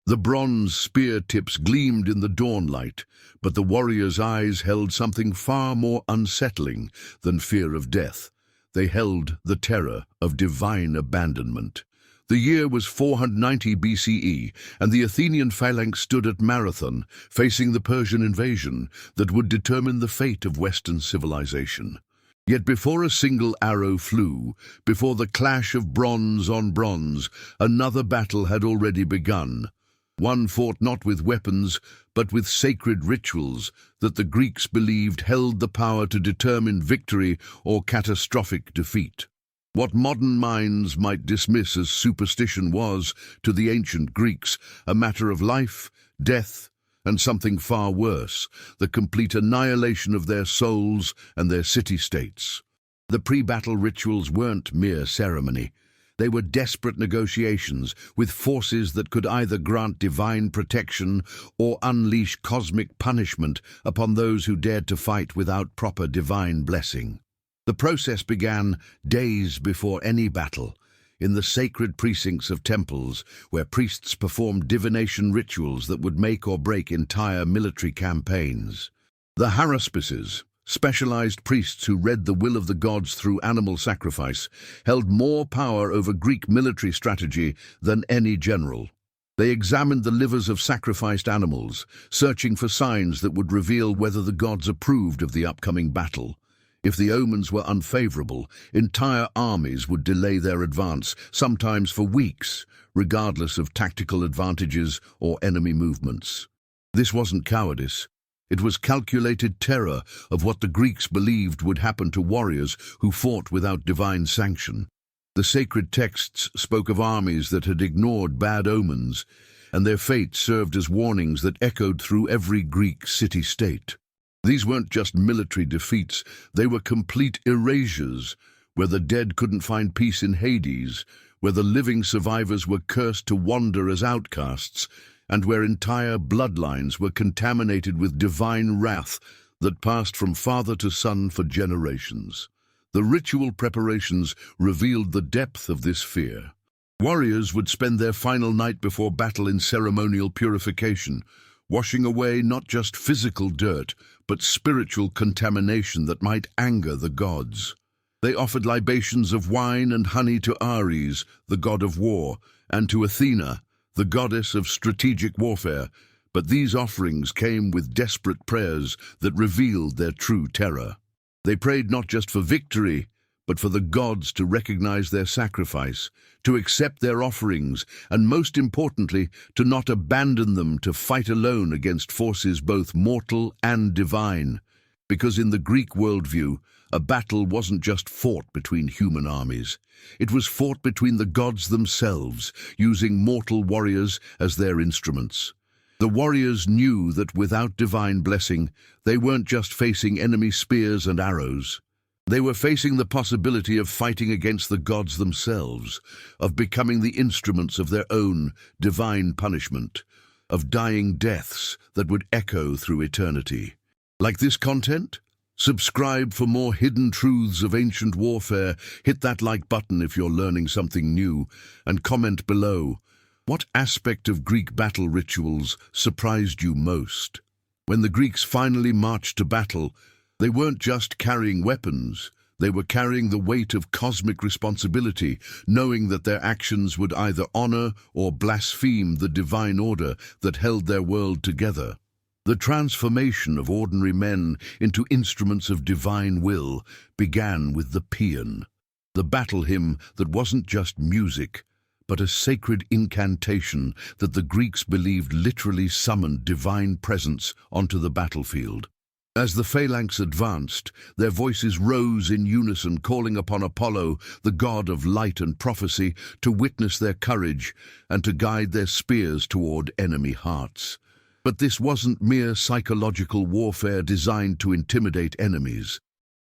The bronze spear tips gleamed in the dawn light, but the warriors' eyes held something far more unsettling than fear of death. They held the terror of divine abandonment. The year was 490 BCE, and the Athenian phalanx stood at Marathon, facing the Persian invasion that would determine the fate of Western civilization. Yet before a single arrow flew, before the clash of bronze on bronze, another battle had already begun. One fought not with weapons, but with sacred rituals that the Greeks believed held the power to determine victory or catastrophic defeat. What modern minds might dismiss as superstition was, to the ancient Greeks, a matter of life, death, and something far worse, the complete annihilation of their souls and their city-states. The pre-battle rituals weren't mere ceremony. They were desperate negotiations with forces that could either grant divine protection or unleash cosmic punishment upon those who dared to fight without proper divine blessing. The process began days before any battle, in the sacred precincts of temples where priests performed divination rituals that would make or break entire military campaigns. The haruspices, specialized priests who read the will of the gods through animal sacrifice, held more power over Greek military strategy than any general. They examined the livers of sacrificed animals, searching for signs that would reveal whether the gods approved of the upcoming battle. If the omens were unfavorable, entire armies would delay their advance, sometimes for weeks, regardless of tactical advantages or enemy movements. This wasn't cowardice. It was calculated terror of what the Greeks believed would happen to warriors who fought without divine sanction. The sacred texts spoke of armies that had ignored bad omens, and their fate served as warnings that echoed through every Greek city-state. These weren't just military defeats, they were complete erasures, where the dead couldn't find peace in Hades, where the living survivors were cursed to wander as outcasts, and where entire bloodlines were contaminated with divine wrath that passed from father to son for generations. The ritual preparations revealed the depth of this fear. Warriors would spend their final night before battle in ceremonial purification, washing away not just physical dirt, but spiritual contamination that might anger the gods. They offered libations of wine and honey to Ares, the god of war, and to Athena, the goddess of strategic warfare, but these offerings came with desperate prayers that revealed their true terror. They prayed not just for victory, but for the gods to recognize their sacrifice, to accept their offerings, and most importantly, to not abandon them to fight alone against forces both mortal and divine. Because in the Greek worldview, a battle wasn't just fought between human armies. It was fought between the gods themselves, using mortal warriors as their instruments. The warriors knew that without divine blessing, they weren't just facing enemy spears and arrows. They were facing the possibility of fighting against the gods themselves, of becoming the instruments of their own divine punishment, of dying deaths that would echo through eternity. Like this content? Subscribe for more hidden truths of ancient warfare, hit that like button if you're learning something new, and comment below. What aspect of Greek battle rituals surprised you most? When the Greeks finally marched to battle, they weren't just carrying weapons, they were carrying the weight of cosmic responsibility, knowing that their actions would either honor or blaspheme the divine order that held their world together. The transformation of ordinary men into instruments of divine will began with the paean, the battle hymn that wasn't just music, but a sacred incantation that the Greeks believed literally summoned divine presence onto the battlefield. As the phalanx advanced, their voices rose in unison, calling upon Apollo, the god of light and prophecy, to witness their courage and to guide their spears toward enemy hearts. But this wasn't mere psychological warfare designed to intimidate enemies.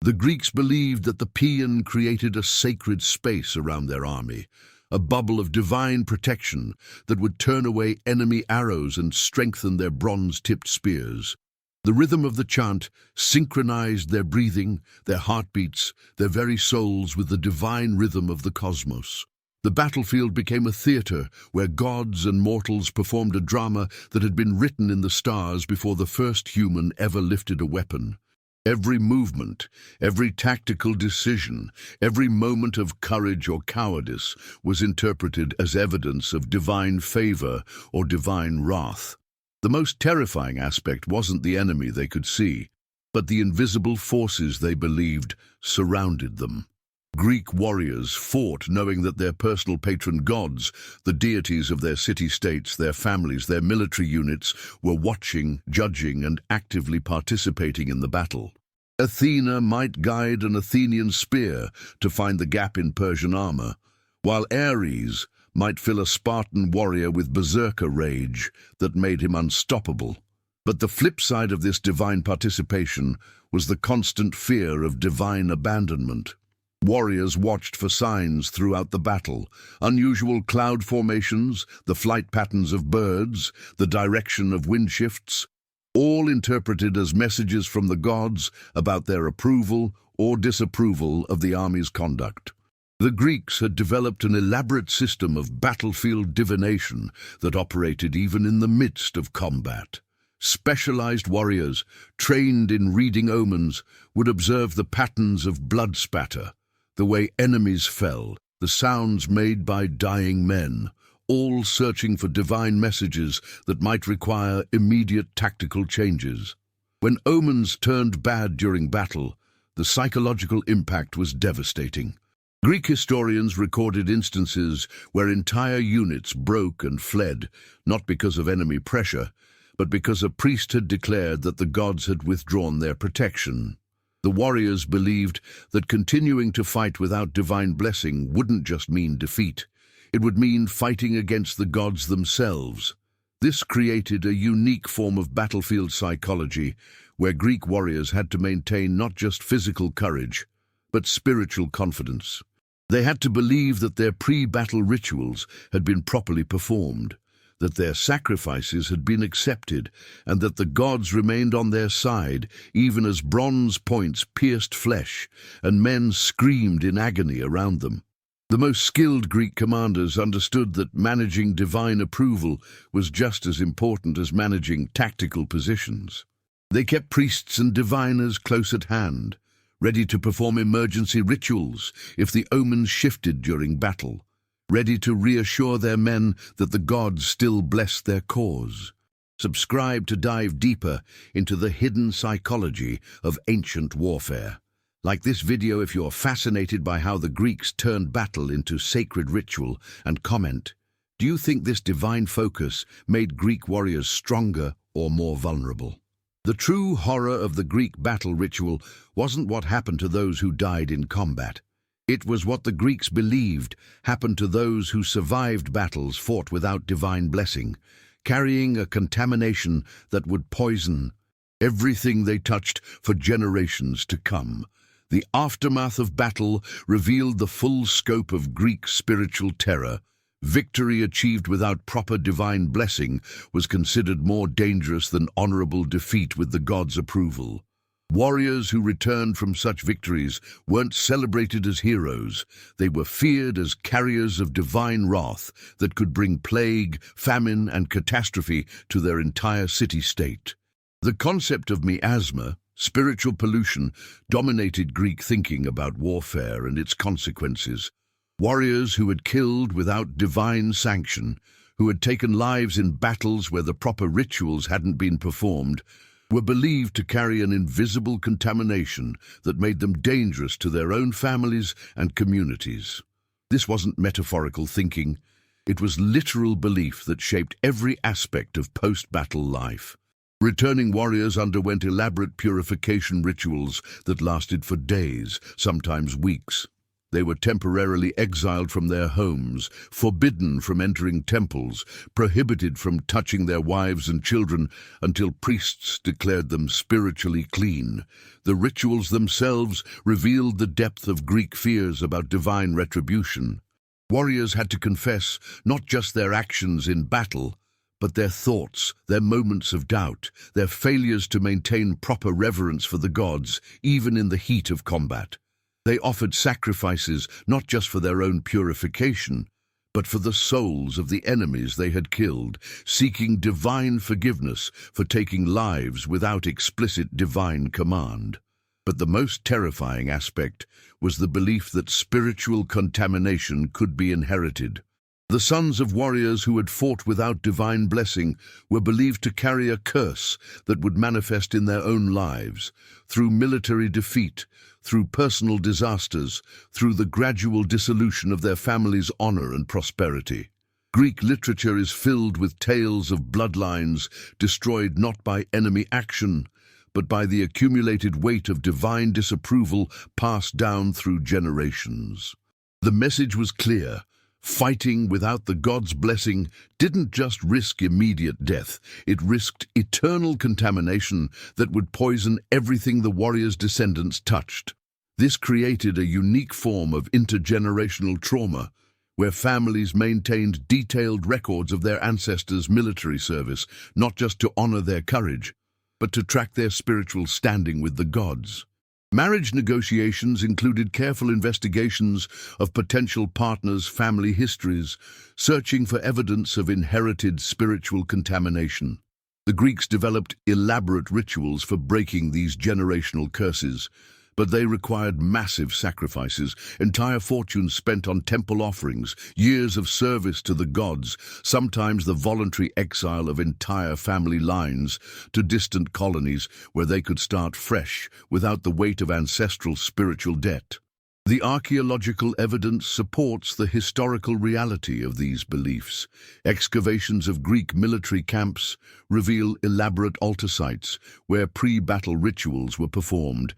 The Greeks believed that the paean created a sacred space around their army, a bubble of divine protection that would turn away enemy arrows and strengthen their bronze-tipped spears. The rhythm of the chant synchronized their breathing, their heartbeats, their very souls with the divine rhythm of the cosmos. The battlefield became a theater where gods and mortals performed a drama that had been written in the stars before the first human ever lifted a weapon. Every movement, every tactical decision, every moment of courage or cowardice was interpreted as evidence of divine favor or divine wrath. The most terrifying aspect wasn't the enemy they could see, but the invisible forces they believed surrounded them. Greek warriors fought knowing that their personal patron gods, the deities of their city-states, their families, their military units, were watching, judging, and actively participating in the battle. Athena might guide an Athenian spear to find the gap in Persian armor, while Ares might fill a Spartan warrior with berserker rage that made him unstoppable. But the flip side of this divine participation was the constant fear of divine abandonment. Warriors watched for signs throughout the battle: unusual cloud formations, the flight patterns of birds, the direction of wind shifts, all interpreted as messages from the gods about their approval or disapproval of the army's conduct. The Greeks had developed an elaborate system of battlefield divination that operated even in the midst of combat. Specialized warriors, trained in reading omens, would observe the patterns of blood spatter, the way enemies fell, the sounds made by dying men, all searching for divine messages that might require immediate tactical changes. When omens turned bad during battle, the psychological impact was devastating. Greek historians recorded instances where entire units broke and fled, not because of enemy pressure, but because a priest had declared that the gods had withdrawn their protection. The warriors believed that continuing to fight without divine blessing wouldn't just mean defeat. It would mean fighting against the gods themselves. This created a unique form of battlefield psychology where Greek warriors had to maintain not just physical courage, but spiritual confidence. They had to believe that their pre-battle rituals had been properly performed, that their sacrifices had been accepted, and that the gods remained on their side even as bronze points pierced flesh and men screamed in agony around them. The most skilled Greek commanders understood that managing divine approval was just as important as managing tactical positions. They kept priests and diviners close at hand, ready to perform emergency rituals if the omens shifted during battle, ready to reassure their men that the gods still blessed their cause. Subscribe to dive deeper into the hidden psychology of ancient warfare. Like this video if you're fascinated by how the Greeks turned battle into sacred ritual, and comment, do you think this divine focus made Greek warriors stronger or more vulnerable? The true horror of the Greek battle ritual wasn't what happened to those who died in combat. It was what the Greeks believed happened to those who survived battles fought without divine blessing, carrying a contamination that would poison everything they touched for generations to come. The aftermath of battle revealed the full scope of Greek spiritual terror. Victory achieved without proper divine blessing was considered more dangerous than honorable defeat with the gods' approval. Warriors who returned from such victories weren't celebrated as heroes. They were feared as carriers of divine wrath that could bring plague, famine, and catastrophe to their entire city-state. The concept of miasma, spiritual pollution, dominated Greek thinking about warfare and its consequences. Warriors who had killed without divine sanction, who had taken lives in battles where the proper rituals hadn't been performed, were believed to carry an invisible contamination that made them dangerous to their own families and communities. This wasn't metaphorical thinking, it was literal belief that shaped every aspect of post-battle life. Returning warriors underwent elaborate purification rituals that lasted for days, sometimes weeks. They were temporarily exiled from their homes, forbidden from entering temples, prohibited from touching their wives and children until priests declared them spiritually clean. The rituals themselves revealed the depth of Greek fears about divine retribution. Warriors had to confess not just their actions in battle, but their thoughts, their moments of doubt, their failures to maintain proper reverence for the gods, even in the heat of combat. They offered sacrifices not just for their own purification, but for the souls of the enemies they had killed, seeking divine forgiveness for taking lives without explicit divine command. But the most terrifying aspect was the belief that spiritual contamination could be inherited. The sons of warriors who had fought without divine blessing were believed to carry a curse that would manifest in their own lives, through military defeat, through personal disasters, through the gradual dissolution of their family's honor and prosperity. Greek literature is filled with tales of bloodlines destroyed not by enemy action, but by the accumulated weight of divine disapproval passed down through generations. The message was clear. Fighting without the gods' blessing didn't just risk immediate death, it risked eternal contamination that would poison everything the warriors' descendants touched. This created a unique form of intergenerational trauma, where families maintained detailed records of their ancestors' military service, not just to honor their courage, but to track their spiritual standing with the gods. Marriage negotiations included careful investigations of potential partners' family histories, searching for evidence of inherited spiritual contamination. The Greeks developed elaborate rituals for breaking these generational curses, but they required massive sacrifices, entire fortunes spent on temple offerings, years of service to the gods, sometimes the voluntary exile of entire family lines to distant colonies where they could start fresh without the weight of ancestral spiritual debt. The archaeological evidence supports the historical reality of these beliefs. Excavations of Greek military camps reveal elaborate altar sites where pre-battle rituals were performed,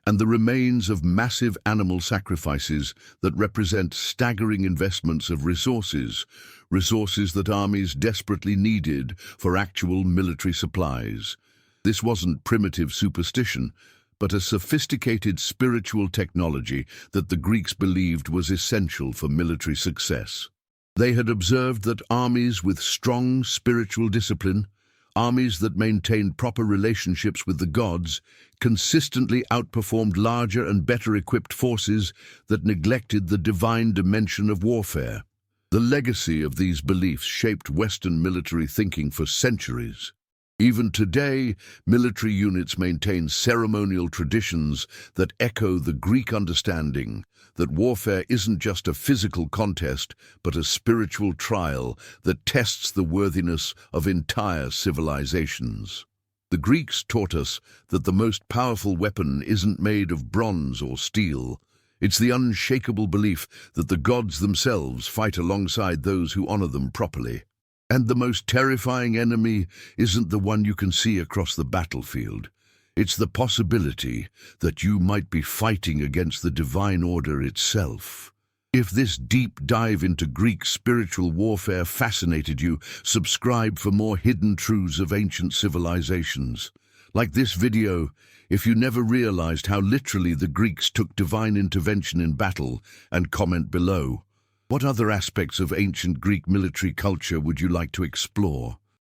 and the remains of massive animal sacrifices that represent staggering investments of resources that armies desperately needed for actual military supplies. This wasn't primitive superstition, but a sophisticated spiritual technology that the Greeks believed was essential for military success. They had observed that armies with strong spiritual discipline, armies that maintained proper relationships with the gods, consistently outperformed larger and better-equipped forces that neglected the divine dimension of warfare. The legacy of these beliefs shaped Western military thinking for centuries. Even today, military units maintain ceremonial traditions that echo the Greek understanding that warfare isn't just a physical contest, but a spiritual trial that tests the worthiness of entire civilizations. The Greeks taught us that the most powerful weapon isn't made of bronze or steel. It's the unshakable belief that the gods themselves fight alongside those who honor them properly. And the most terrifying enemy isn't the one you can see across the battlefield. It's the possibility that you might be fighting against the divine order itself. If this deep dive into Greek spiritual warfare fascinated you, subscribe for more hidden truths of ancient civilizations. Like this video, if you never realized how literally the Greeks took divine intervention in battle, and comment below. What other aspects of ancient Greek military culture would you like to explore?